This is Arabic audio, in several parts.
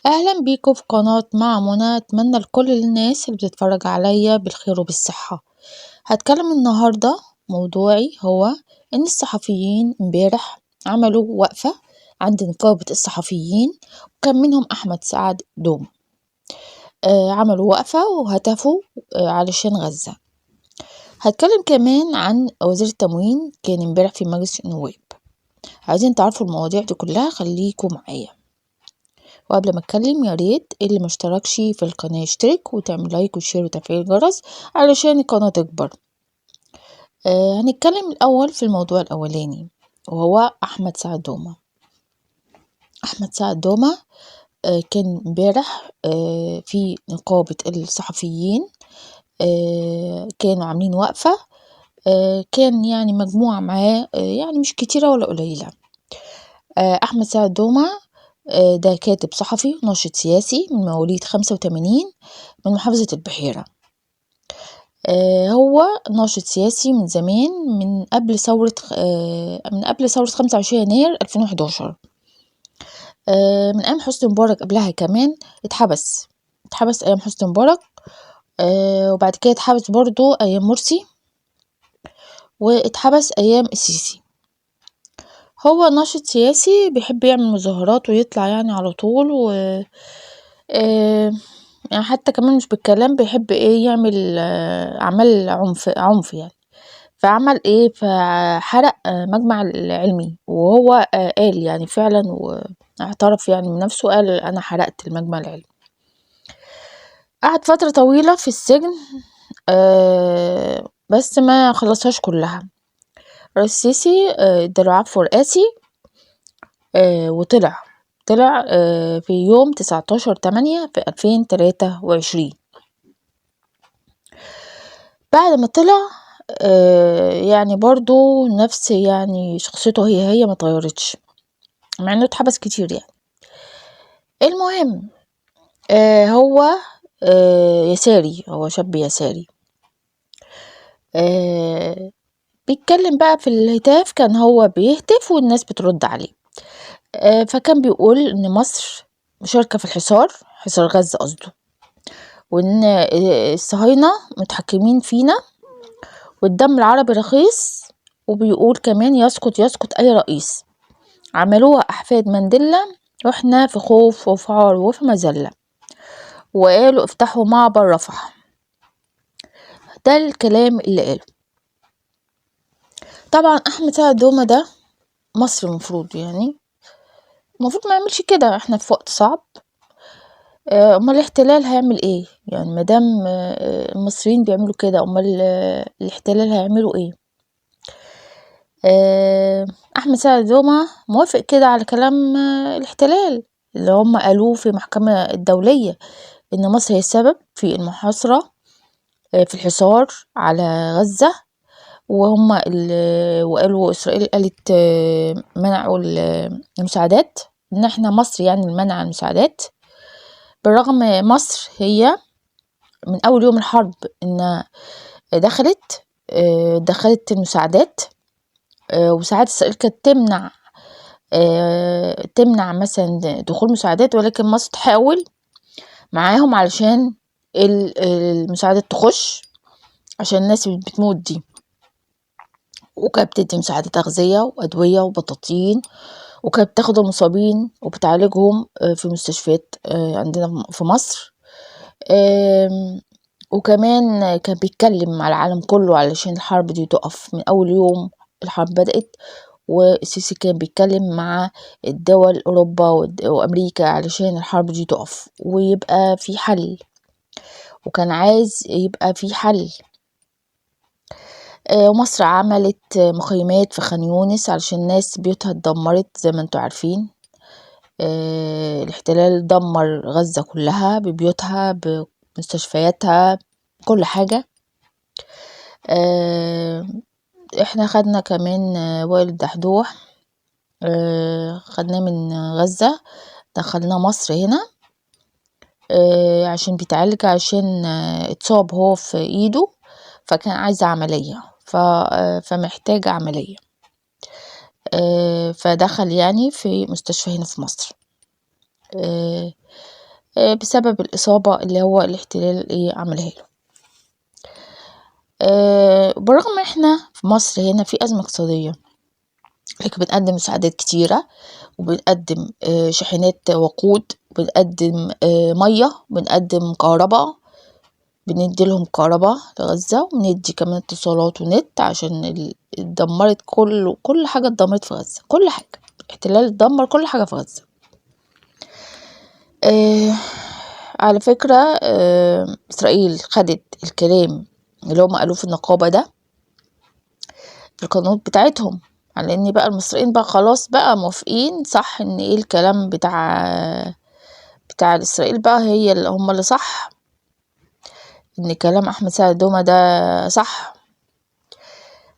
أهلا بيكم في قناة مع منى. أتمنى لكل الناس اللي بتتفرج عليا بالخير وبالصحة. هتكلم النهاردة موضوعي هو إن الصحفيين امبارح عملوا وقفة عند نقابة الصحفيين، وكان منهم أحمد سعد دوم. عملوا وقفة وهتفوا علشان غزة. هتكلم كمان عن وزير التموين كان امبارح في مجلس النواب. عايزين تعرفوا المواضيع دي كلها، خليكم معايا. وقبل ما اتكلم يا ريت اللي مشتركش في القناة يشترك وتعمل لايك وشير وتفعيل الجرس علشان القناة تكبر. هنتكلم الأول في الموضوع الأولاني وهو أحمد سعد دومة. أحمد سعد دومة كان امبارح في نقابة الصحفيين، كانوا عاملين وقفة. كان يعني مجموعة معاه، يعني مش كتيرة ولا قليلة. أحمد سعد دومة ده كاتب صحفي وناشط سياسي من مواليد 85 من محافظة البحيرة. هو ناشط سياسي من زمان، من قبل ثورة 25 يناير 2011. من أيام حسني مبارك، قبلها كمان اتحبس أيام حسني مبارك. وبعد كده اتحبس برضو أيام مرسي، واتحبس أيام السيسي. هو ناشط سياسي بيحب يعمل مظاهرات ويطلع يعني على طول، و يعني حتى كمان مش بالكلام، بيحب يعمل أعمال عنف يعني. فعمل فحرق مجمع العلمي، وهو قال يعني فعلا واعترف يعني من نفسه، قال أنا حرقت المجمع العلمي. قعد فترة طويلة في السجن، بس ما خلصهاش كلها. رئيس السيسي اداله عفو رئاسي، وطلع في يوم 19/8 في 2023. بعد ما طلع يعني برضو نفس يعني شخصيته هي ما اتغيرتش، مع انه اتحبس كتير يعني. المهم هو يساري، هو شاب يساري. بيتكلم بقى في الهتاف، كان هو بيهتف والناس بترد عليه. فكان بيقول ان مصر مشاركة في حصار غزة قصده، وان الصهاينة متحكمين فينا، والدم العربي رخيص. وبيقول كمان يسقط اي رئيس، عملوها احفاد مانديلا، واحنا في خوف وفي عار وفي مذلة. وقالوا افتحوا معبر رفح. ده الكلام اللي قاله. طبعا احمد سعد دومة ده مصر المفروض ما يعملش كده، احنا في وقت صعب. امال الاحتلال هيعمل ايه يعني؟ مادام المصريين بيعملوا كده، امال الاحتلال هيعملوا ايه؟ احمد سعد دومة موافق كده على كلام الاحتلال اللي هم قالوه في المحكمة الدولية، ان مصر هي السبب في المحاصرة، في الحصار على غزة. وقالوا اسرائيل قالت منعوا المساعدات، ان احنا مصر يعني المنع المساعدات. بالرغم مصر هي من اول يوم الحرب ان دخلت المساعدات، وساعات اسرائيل كانت تمنع مثلا دخول مساعدات، ولكن مصر تحاول معاهم علشان المساعدات تخش، عشان الناس اللي بتموت دي. وكانت بتدي مساعدات تغذية وأدوية وبطاطين، وكانت بتاخد المصابين وبتعالجهم في مستشفيات عندنا في مصر. وكمان كان بيتكلم على العالم كله علشان الحرب دي تقف من أول يوم الحرب بدأت. والسيسي كان بيتكلم مع الدول أوروبا وأمريكا علشان الحرب دي تقف ويبقى في حل، وكان عايز يبقى في حل. ومصر عملت مخيمات في خان يونس علشان الناس بيوتها اتدمرت زي ما انتوا عارفين. الاحتلال دمر غزة كلها ببيوتها بمستشفياتها كل حاجة. احنا خدنا كمان وائل الدحدوح، خدناه من غزة، دخلناه مصر هنا عشان بيتعالج، عشان اتصاب هو في ايده، فكان عايز عملية، فمحتاج عملية. فدخل يعني في مستشفى هنا في مصر. بسبب الإصابة اللي هو الاحتلال عملها له. بالرغم احنا في مصر هنا في أزمة اقتصادية، لكن بنقدم مساعدات كتيرة، وبنقدم شاحنات وقود، بنقدم مية، بنقدم كهرباء، بنديلهم كهرباء لغزة، وبندي كمان اتصالات ونت عشان اتدمرت كل حاجة اتدمرت في غزة، كل حاجة الاحتلال اتدمر كل حاجة في غزة. على فكرة إسرائيل خدت الكلام اللي هم قالوه في النقابة ده في القانون بتاعتهم، على ان بقى المصريين بقى خلاص بقى موافقين صح ان الكلام بتاع إسرائيل بقى هي اللي هم اللي صح، ان كلام احمد سعد دومة ده صح.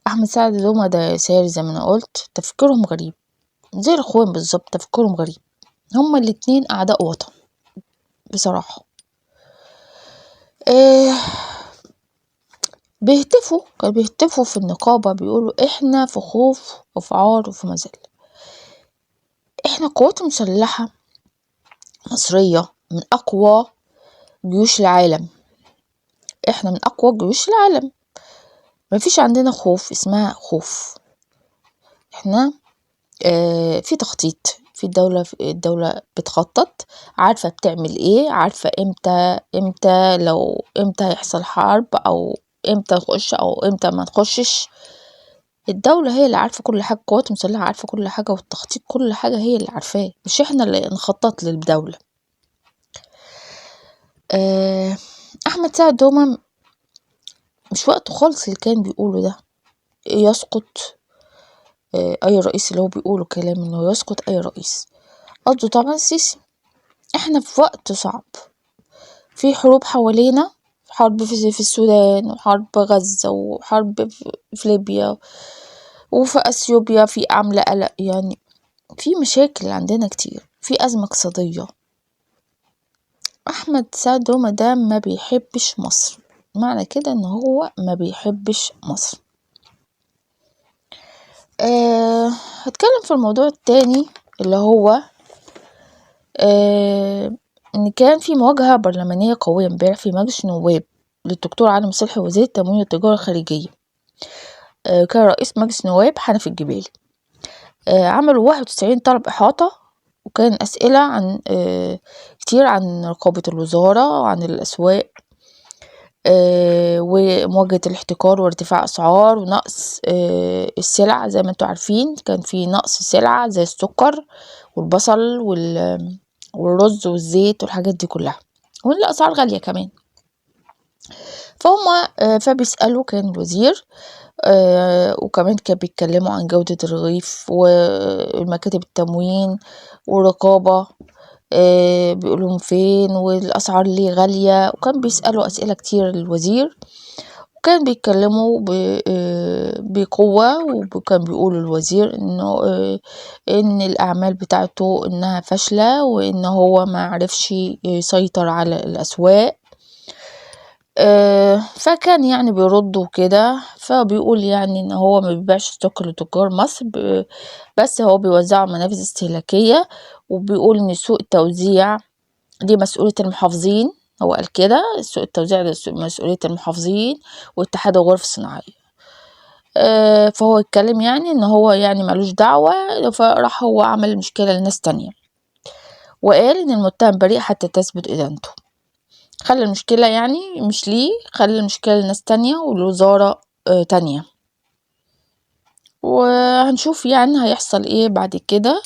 احمد سعد دومة ده ساري زي ما انا قلت، تفكيرهم غريب زي الاخوان بالظبط، تفكيرهم غريب، هما الاتنين اعداء وطن بصراحة. كانوا بيهتفوا في النقابة بيقولوا احنا في خوف وفي عار وفي مذل. احنا قوات مسلحة مصرية من اقوى جيوش العالم، احنا من اقوى جيوش العالم، مفيش عندنا خوف اسمها خوف. احنا في تخطيط في الدولة بتخطط، عارفة بتعمل ايه، عارفة امتى هيحصل حرب، او امتى نخش او امتى ما نخشش. الدولة هي اللي عارفة كل حاجة، قوات مسلحة عارفة كل حاجة، والتخطيط كل حاجة هي اللي عارفاه، مش احنا اللي نخطط للدولة. احمد سعد دوما مش وقته خالص اللي كان بيقوله ده، يسقط اي رئيس، اللي هو بيقوله كلام انه يسقط اي رئيس، قصده طبعا السيسي. احنا في وقت صعب، في حروب حوالينا، حرب في السودان، وحرب غزة، وحرب في ليبيا، وفي اثيوبيا في عاملة قلق، يعني في مشاكل عندنا كتير، في ازمة اقتصادية. احمد سعد دومة ده ما بيحبش مصر، معنى كده ان هو ما بيحبش مصر. هتكلم في الموضوع التاني اللي هو ان كان في مواجهة برلمانية قوية امبارح في مجلس النواب للدكتور علي صالحي وزير التموين والتجارة الخارجية. كان رئيس مجلس النواب حنفي الجبالي. عملوا 91 طلب إحاطة، وكان أسئلة عن كتير عن رقابة الوزارة وعن الأسواق، ومواجهة الاحتكار وارتفاع أسعار ونقص السلع. زي ما انتوا عارفين كان في نقص سلع زي السكر والبصل والرز والزيت والحاجات دي كلها، والأسعار غالية كمان. فبيسألوا كان الوزير، وكمان كان بيتكلموا عن جودة الرغيف والمكاتب التموين والرقابة، بيقولهم فين والأسعار ليه غالية، وكان بيسألوا أسئلة كتير للوزير، وكان بيتكلموا بقوة، وكان بيقولوا الوزير انه ان الاعمال بتاعته انها فاشلة، وان هو ما عرفش يسيطر على الاسواق. فكان يعني بيردوا كده، فبيقول يعني ان هو ما بيبيعش ستوك لتجار مصر، بس هو بيوزعه منافذ استهلاكية، وبيقول ان سوق التوزيع دي مسؤولية المحافظين. هو قال كده سوق التوزيع ده مسؤولية المحافظين واتحاد الغرف الصناعية. فهو اتكلم يعني ان هو يعني ملوش دعوة، فراح هو عمل مشكلة لناس تانية، وقال ان المتهم بريء حتى تثبت ادانته. خلى المشكلة يعني مش ليه، خلى المشكلة لناس تانية والوزارة تانية، وهنشوف يعني هيحصل ايه بعد كده.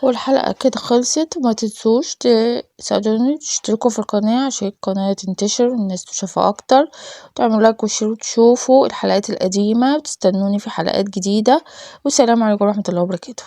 والحلقة كده خلصت، وما تنسوش تساعدوني تشتركوا في القناة عشان القناة تنتشر والناس تشوفها اكتر، وتعملوا لايك وشير وتشوفوا الحلقات القديمة، وتستنوني في حلقات جديدة. والسلام عليكم ورحمة الله وبركاته.